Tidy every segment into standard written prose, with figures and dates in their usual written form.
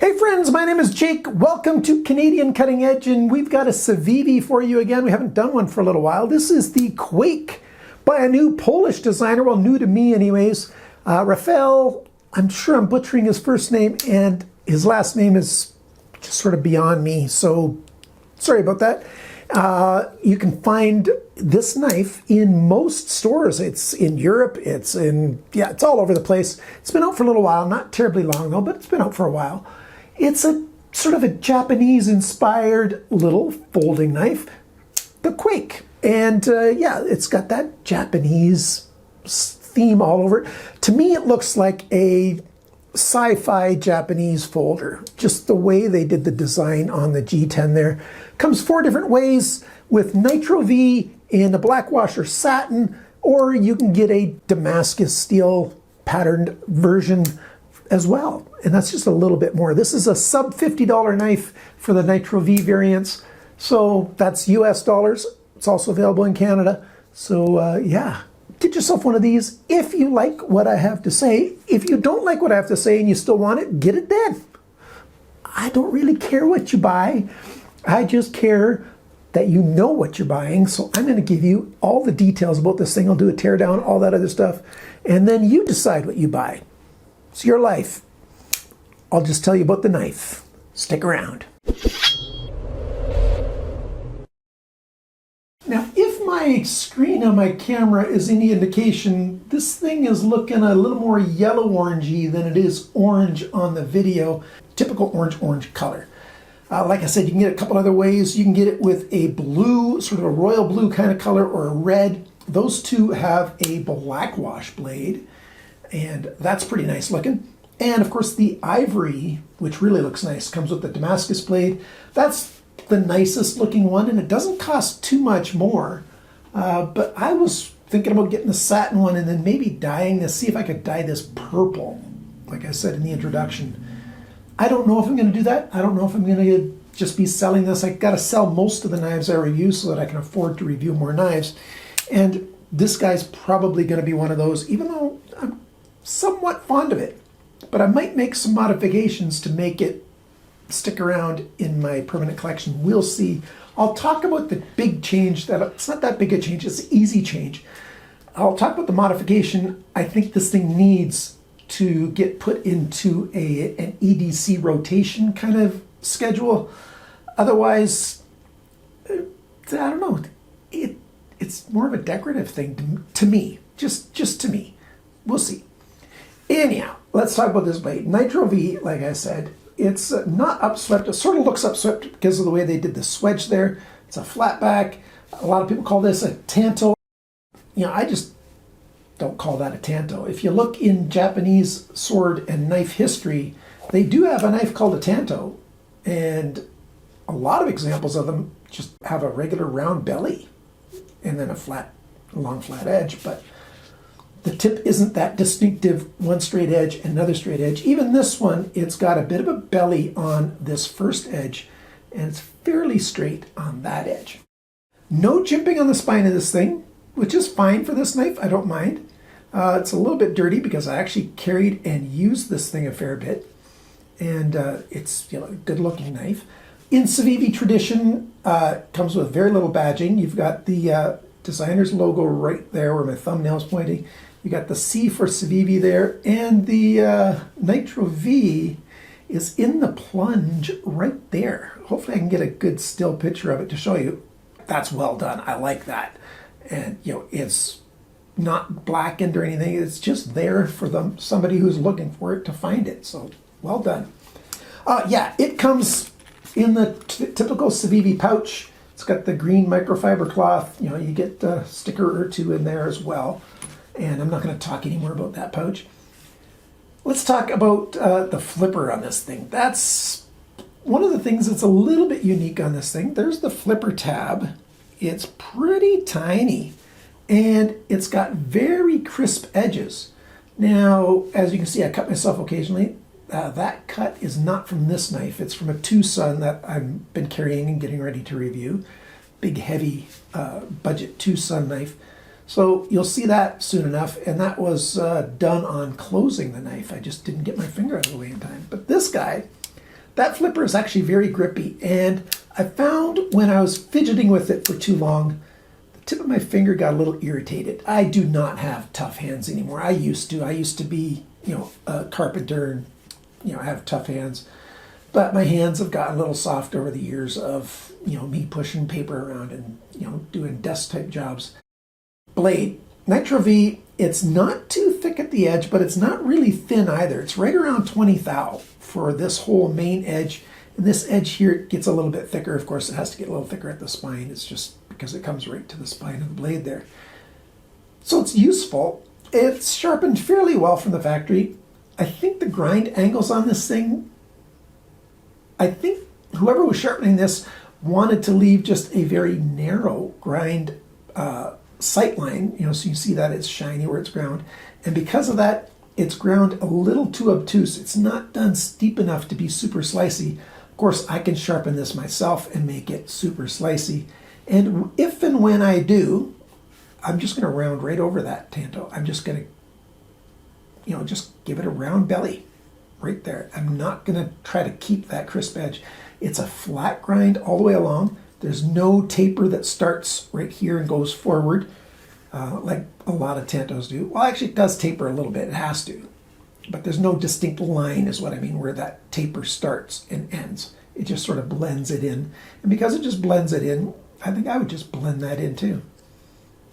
Hey friends, my name is Jake. Welcome to Canadian Cutting Edge, and we've got a Civivi for you again. We haven't done one for a little while. This is the KwaiQ by a new Polish designer, well, new to me anyways. Rafael, I'm sure I'm butchering his first name, and his last name is just sort of beyond me, so sorry about that. You can find this knife in most stores. It's in Europe, it's all over the place. It's been out for a little while, not terribly long though, but it's been out for a while. It's a sort of a Japanese-inspired little folding knife, the KwaiQ. And yeah, it's got that Japanese theme all over it. To me, it looks like a sci-fi Japanese folder. Just the way they did the design on the G10 there. Comes 4 different ways with Nitro V in a black wash or satin, or you can get a Damascus steel patterned version as well. And that's just a little bit more. This is a sub $50 knife for the Nitro V variants. So that's US dollars. It's also available in Canada. So yeah, get yourself one of these if you like what I have to say. If you don't like what I have to say and you still want it, get it then. I don't really care what you buy. I just care that you know what you're buying. So I'm going to give you all the details about this thing. I'll do a teardown, all that other stuff. And then you decide what you buy. It's your life. I'll just tell you about the knife. Stick around. Now, if my screen on my camera is any indication, this thing is looking a little more yellow-orangey than it is orange on the video. Typical orange color. Like I said, you can get it a couple other ways. You can get it with a blue, sort of a royal blue kind of color, or a red. Those two have a black wash blade, and that's pretty nice looking. And of course the ivory, which really looks nice, comes with the Damascus blade. That's the nicest looking one, and it doesn't cost too much more. But I was thinking about getting the satin one and then maybe dyeing this, see if I could dye this purple, like I said in the introduction. I don't know if I'm going to do that. I don't know if I'm going to just be selling this. I got to sell most of the knives I review so that I can afford to review more knives. And this guy's probably going to be one of those, even though I'm somewhat fond of it. But I might make some modifications to make it stick around in my permanent collection. We'll see. I'll talk about the big change. It's not that big a change. It's an easy change. I'll talk about the modification I think this thing needs to get put into an EDC rotation kind of schedule. Otherwise, I don't know. It's more of a decorative thing to me. Just to me. We'll see. Anyhow, let's talk about this blade. Nitro V, like I said, it's not upswept. It sort of looks upswept because of the way they did the swedge there. It's a flat back. A lot of people call this a tanto. You know, I just don't call that a tanto. If you look in Japanese sword and knife history, they do have a knife called a tanto. And a lot of examples of them just have a regular round belly and then a long flat edge. But the tip isn't that distinctive, one straight edge and another straight edge. Even this one, it's got a bit of a belly on this first edge, and it's fairly straight on that edge. No jimping on the spine of this thing, which is fine for this knife. I don't mind. It's a little bit dirty because I actually carried and used this thing a fair bit, and it's a good looking knife. In Civivi tradition, comes with very little badging. You've got the designer's logo right there where my thumbnail's pointing. You got the C for Civivi there, and the Nitro V is in the plunge right there. Hopefully I can get a good still picture of it to show you. That's well done. I like that. And it's not blackened or anything. It's just there for somebody who's looking for it to find it. So well done. Yeah, it comes in the typical Civivi pouch. It's got the green microfiber cloth. You get a sticker or two in there as well. And I'm not going to talk anymore about that pouch. Let's talk about the flipper on this thing. That's one of the things that's a little bit unique on this thing. There's the flipper tab. It's pretty tiny, and it's got very crisp edges. Now, as you can see, I cut myself occasionally. That cut is not from this knife. It's from a Tucson that I've been carrying and getting ready to review. Big, heavy budget Tucson knife. So you'll see that soon enough, and that was done on closing the knife. I just didn't get my finger out of the way in time. But this guy, that flipper is actually very grippy, and I found when I was fidgeting with it for too long, the tip of my finger got a little irritated. I do not have tough hands anymore. I used to be, a carpenter and, have tough hands. But my hands have gotten a little soft over the years of, me pushing paper around and, doing desk type jobs. Blade, Nitro V, it's not too thick at the edge, but it's not really thin either. It's right around 20 thou for this whole main edge. And this edge here gets a little bit thicker. Of course, it has to get a little thicker at the spine. It's just because it comes right to the spine of the blade there. So it's useful. It's sharpened fairly well from the factory. I think the grind angles on this thing, I think whoever was sharpening this wanted to leave just a very narrow grind sight line, so you see that it's shiny where it's ground. And because of that, it's ground a little too obtuse. It's not done steep enough to be super slicey. Of course, I can sharpen this myself and make it super slicey. And if and when I do, I'm just going to round right over that tanto. I'm just going to, just give it a round belly right there. I'm not going to try to keep that crisp edge. It's a flat grind all the way along. There's no taper that starts right here and goes forward like a lot of tantos do. Well, actually, it does taper a little bit. It has to. But there's no distinct line, is what I mean, where that taper starts and ends. It just sort of blends it in. And because it just blends it in, I think I would just blend that in too.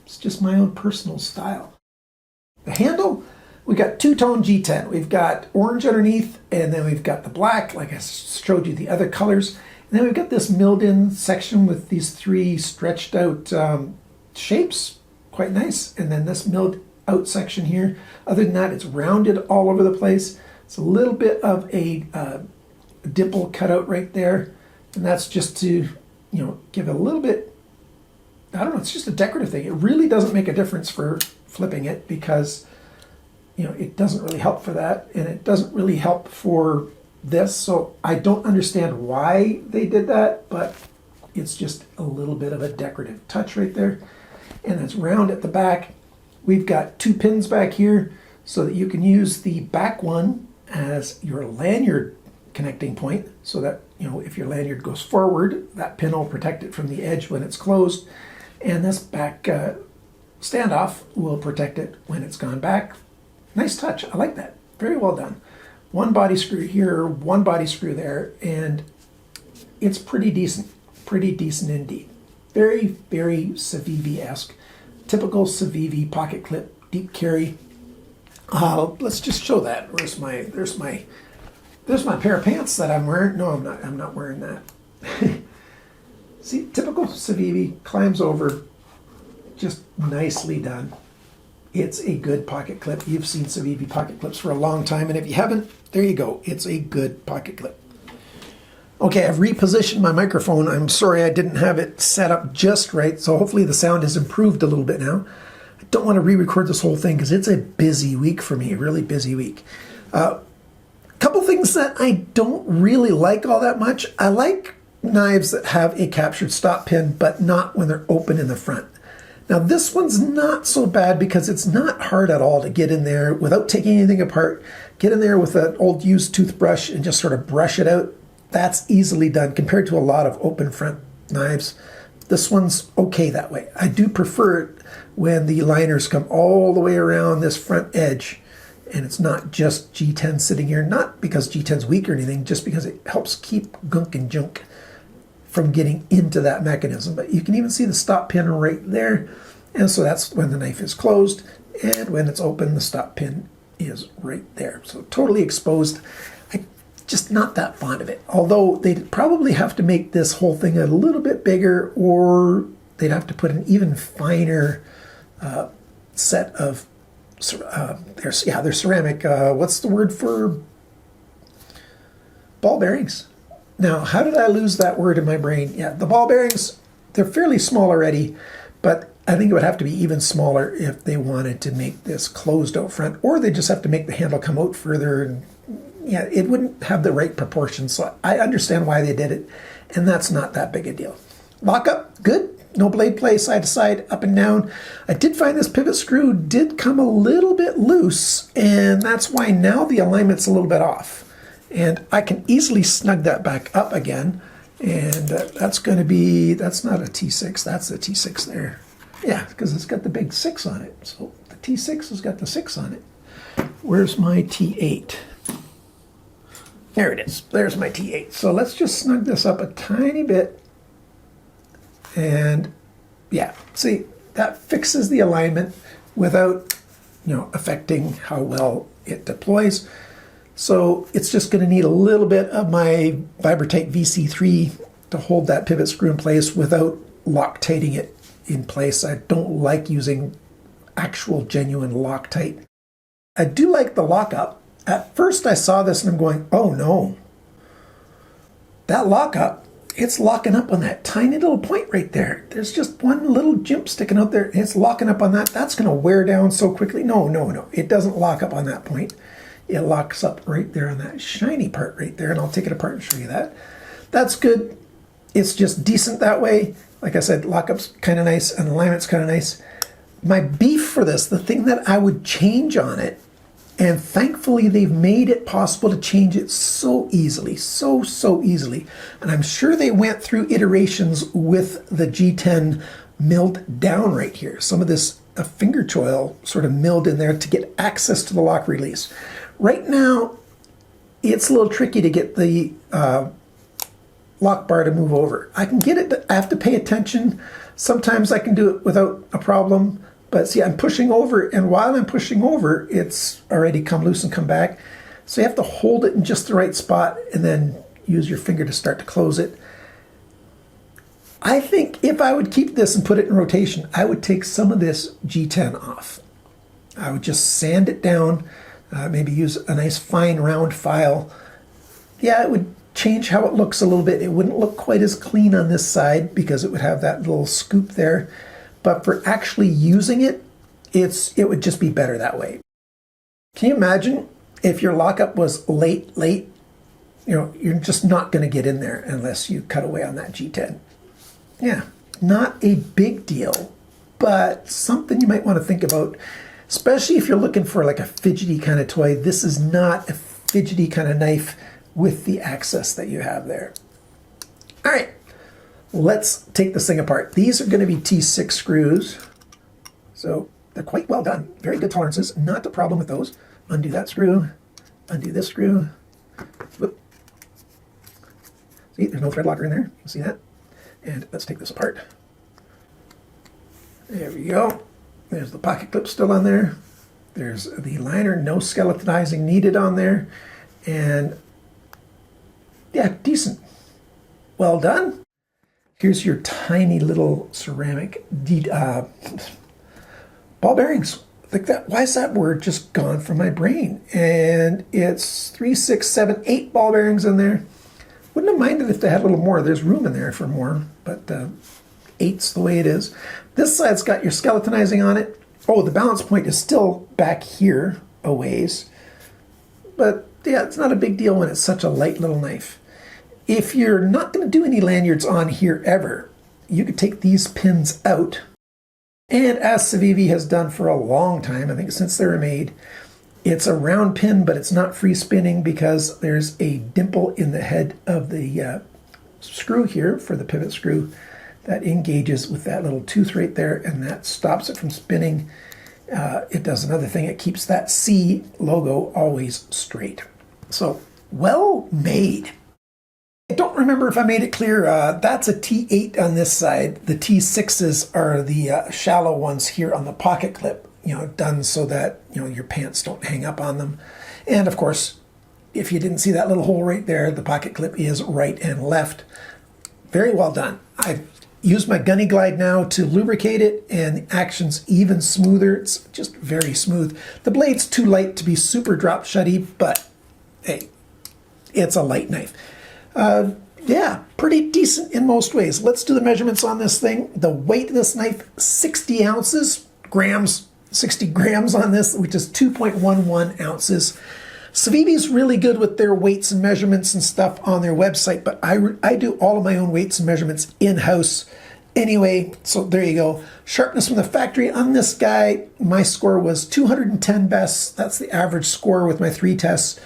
It's just my own personal style. The handle, we got two-tone G10. We've got orange underneath, and then we've got the black, like I showed you the other colors. And then we've got this milled-in section with these three stretched-out shapes, quite nice. And then this milled-out section here. Other than that, it's rounded all over the place. It's a little bit of a dimple cut out right there, and that's just to, give it a little bit. I don't know. It's just a decorative thing. It really doesn't make a difference for flipping it because, it doesn't really help for that, and it doesn't really help for this. So I don't understand why they did that, but it's just a little bit of a decorative touch right there. And it's round at the back. We've got two pins back here so that you can use the back one as your lanyard connecting point so that, if your lanyard goes forward, that pin will protect it from the edge when it's closed. And this back standoff will protect it when it's gone back. Nice touch. I like that. Very well done. One body screw here, one body screw there, and it's pretty decent. Pretty decent indeed. Very, very Civivi-esque. Typical Civivi pocket clip, deep carry. Let's just show that. There's my pair of pants that I'm wearing. No, I'm not wearing that. See, typical Civivi, climbs over, just nicely done. It's a good pocket clip. You've seen Civivi pocket clips for a long time, and if you haven't, there you go. It's a good pocket clip. Okay, I've repositioned my microphone. I'm sorry I didn't have it set up just right, so hopefully the sound has improved a little bit now. I don't want to re-record this whole thing because it's a busy week for me, a really busy week. Couple things that I don't really like all that much. I like knives that have a captured stop pin, but not when they're open in the front. Now this one's not so bad because it's not hard at all to get in there without taking anything apart. Get in there with an old used toothbrush and just sort of brush it out. That's easily done compared to a lot of open front knives. This one's okay that way. I do prefer it when the liners come all the way around this front edge and it's not just G10 sitting here, not because G10's weak or anything, just because it helps keep gunk and junk from getting into that mechanism. But you can even see the stop pin right there. And so that's when the knife is closed. And when it's open, the stop pin is right there. So totally exposed. I'm just not that fond of it. Although they'd probably have to make this whole thing a little bit bigger, or they'd have to put an even finer set of, they're ceramic, what's the word for ball bearings? Now, how did I lose that word in my brain? Yeah, the ball bearings, they're fairly small already, but I think it would have to be even smaller if they wanted to make this closed out front, or they just have to make the handle come out further. And yeah, it wouldn't have the right proportions. So I understand why they did it, and that's not that big a deal. Lockup, good. No blade play, side to side, up and down. I did find this pivot screw did come a little bit loose, and that's why now the alignment's a little bit off. And I can easily snug that back up again. And that's going to be, that's not a T6, that's a T6 there. Yeah, because it's got the big 6 on it. So the T6 has got the 6 on it. Where's my T8? There it is. There's my T8. So let's just snug this up a tiny bit. And yeah, see, that fixes the alignment without, affecting how well it deploys. So it's just going to need a little bit of my Vibratight VC3 to hold that pivot screw in place without Loctiting it in place. I don't like using actual genuine Loctite. I do like the lockup. At first I saw this and I'm going, oh no. That lockup, it's locking up on that tiny little point right there. There's just one little jimp sticking out there. It's locking up on that. That's going to wear down so quickly. No. It doesn't lock up on that point. It locks up right there on that shiny part right there, and I'll take it apart and show you that. That's good. It's just decent that way. Like I said, lockup's kind of nice and alignment's kind of nice. My beef for this, the thing that I would change on it, and thankfully they've made it possible to change it so easily, so easily. And I'm sure they went through iterations with the G10 milled down right here. Some of this finger choil sort of milled in there to get access to the lock release. Right now, it's a little tricky to get the lock bar to move over. I can get it, but I have to pay attention. Sometimes I can do it without a problem, but see, I'm pushing over, and while I'm pushing over, it's already come loose and come back. So you have to hold it in just the right spot and then use your finger to start to close it. I think if I would keep this and put it in rotation, I would take some of this G10 off. I would just sand it down, maybe use a nice fine round file. Yeah, it would change how it looks a little bit. It wouldn't look quite as clean on this side because it would have that little scoop there. But for actually using it, it would just be better that way. Can you imagine if your lockup was late, you're just not going to get in there unless you cut away on that G10. Yeah, not a big deal, but something you might want to think about, especially if you're looking for like a fidgety kind of toy. This is not a fidgety kind of knife with the access that you have there. All right, let's take this thing apart. These are going to be T6 screws, so they're quite well done. Very good tolerances, not a problem with those. Undo that screw, undo this screw. Whoop. See, there's no thread locker in there. You see that? And let's take this apart. There we go. There's the pocket clip still on there. There's the liner, no skeletonizing needed on there. And yeah, decent. Well done. Here's your tiny little ceramic ball bearings. Like that. Why is that word just gone from my brain? And it's 3, 6, 7, 8 ball bearings in there. Wouldn't have minded if they had a little more. There's room in there for more, but 8's the way it is. This side's got your skeletonizing on it. Oh, the balance point is still back here a ways. But yeah, it's not a big deal when it's such a light little knife. If you're not going to do any lanyards on here ever, you could take these pins out. And as Civivi has done for a long time, I think since they were made, it's a round pin, but it's not free spinning because there's a dimple in the head of the screw here for the pivot screw that engages with that little tooth right there, and that stops it from spinning. It does another thing. It keeps that C logo always straight. So, well made. I don't remember if I made it clear. That's a T8 on this side. The T6s are the shallow ones here on the pocket clip, done so that, your pants don't hang up on them. And of course, if you didn't see that little hole right there, the pocket clip is right and left. Very well done. I've used my Gunny Glide now to lubricate it, and the action's even smoother. It's just very smooth. The blade's too light to be super drop shutty, but hey, it's a light knife. Yeah, pretty decent in most ways. Let's do the measurements on this thing. The weight of this knife, 60 ounces, grams, 60 grams on this, which is 2.11 ounces. Civivi's really good with their weights and measurements and stuff on their website, but I do all of my own weights and measurements in-house anyway, so there you go. Sharpness from the factory on this guy, my score was 210 best. That's the average score with my 3 tests.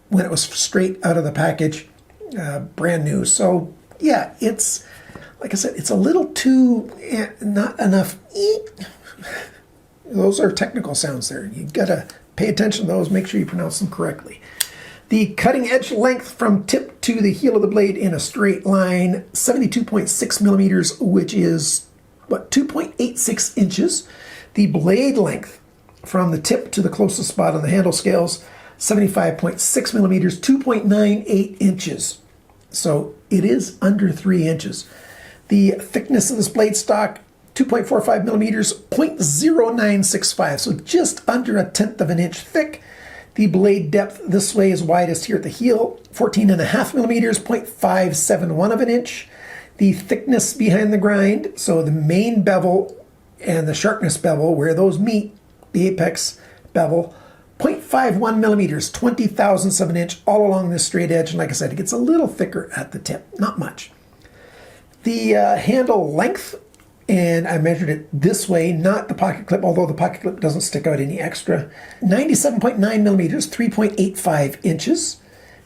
when it was straight out of the package, brand new. So yeah, it's, like I said, it's a little too, not enough. Those are technical sounds there. You gotta pay attention to those, make sure you pronounce them correctly. The cutting edge length from tip to the heel of the blade in a straight line, 72.6 millimeters, which is, what, 2.86 inches. The blade length from the tip to the closest spot on the handle scales, 75.6 millimeters, 2.98 inches. So it is under 3 inches. The thickness of this blade stock, 2.45 millimeters, 0.0965, so just under 1/10 of an inch thick. The blade depth this way is widest here at the heel, 14.5 millimeters, 0.571 of an inch. The thickness behind the grind, so the main bevel and the sharpness bevel, where those meet, the apex bevel, 0.51 millimeters, 20 thousandths of an inch, all along this straight edge. And like I said, it gets a little thicker at the tip, not much. The handle length, and I measured it this way, not the pocket clip, although the pocket clip doesn't stick out any extra. 97.9 millimeters, 3.85 inches.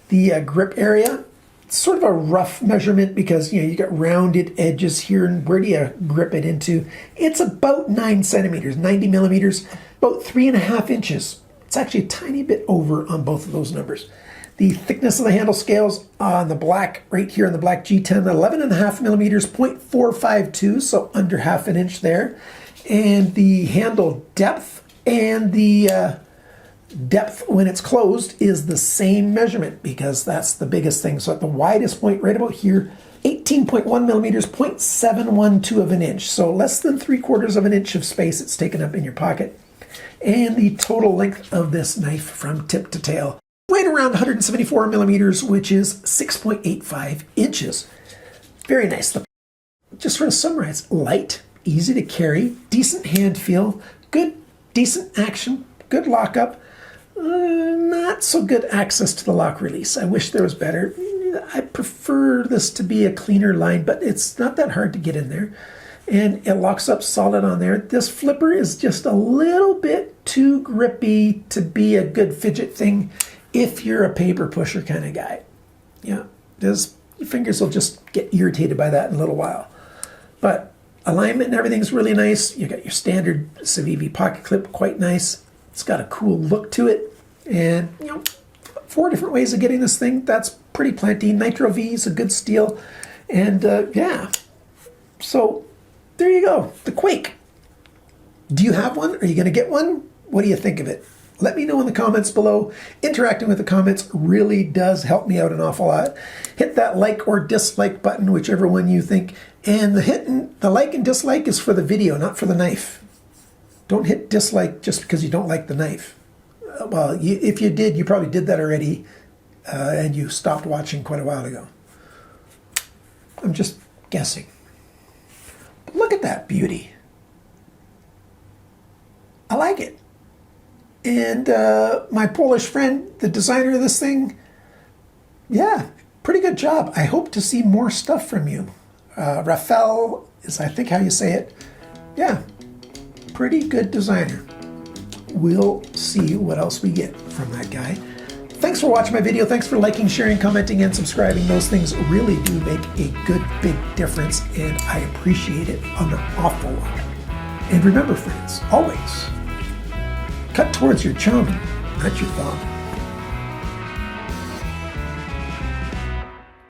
The grip area, sort of a rough measurement because, you got rounded edges here, and where do you grip it into? It's about 9 centimeters, 90 millimeters, about 3.5 inches. It's actually a tiny bit over on both of those numbers. The thickness of the handle scales on the black, right here on the black G10, 11.5 millimeters, 0.452, so under half an inch there. And the handle depth and the depth when it's closed is the same measurement, because that's the biggest thing. So at the widest point right about here, 18.1 millimeters, 0.712 of an inch. So less than 3/4 of an inch of space it's taken up in your pocket. And the total length of this knife from tip to tail, right around 174 millimeters, which is 6.85 inches. Very nice. Just for a summarize, light, easy to carry, decent hand feel, good, decent action, good lockup, not so good access to the lock release. I wish there was better. I prefer this to be a cleaner line, but it's not that hard to get in there. And it locks up solid on there. This flipper is just a little bit too grippy to be a good fidget thing if you're a paper pusher kind of guy. Yeah, your fingers will just get irritated by that in a little while. But alignment and everything's really nice. You got your standard Civivi pocket clip, quite nice. It's got a cool look to it. And, 4 different ways of getting this thing. That's pretty plenty. Nitro V is a good steel. And, yeah. So, there you go. The KwaiQ. Do you have one? Are you going to get one? What do you think of it? Let me know in the comments below. Interacting with the comments really does help me out an awful lot. Hit that like or dislike button, whichever one you think. And the like and dislike is for the video, not for the knife. Don't hit dislike just because you don't like the knife. Well, if you did, you probably did that already, and you stopped watching quite a while ago. I'm just guessing. But look at that beauty. I like it. And my Polish friend, the designer of this thing, yeah, pretty good job. I hope to see more stuff from you. Rafał is, I think, how you say it. Yeah, pretty good designer. We'll see what else we get from that guy. Thanks for watching my video. Thanks for liking, sharing, commenting, and subscribing. Those things really do make a good, big difference, and I appreciate it an awful lot. And remember, friends, always cut towards your chum, not your thumb.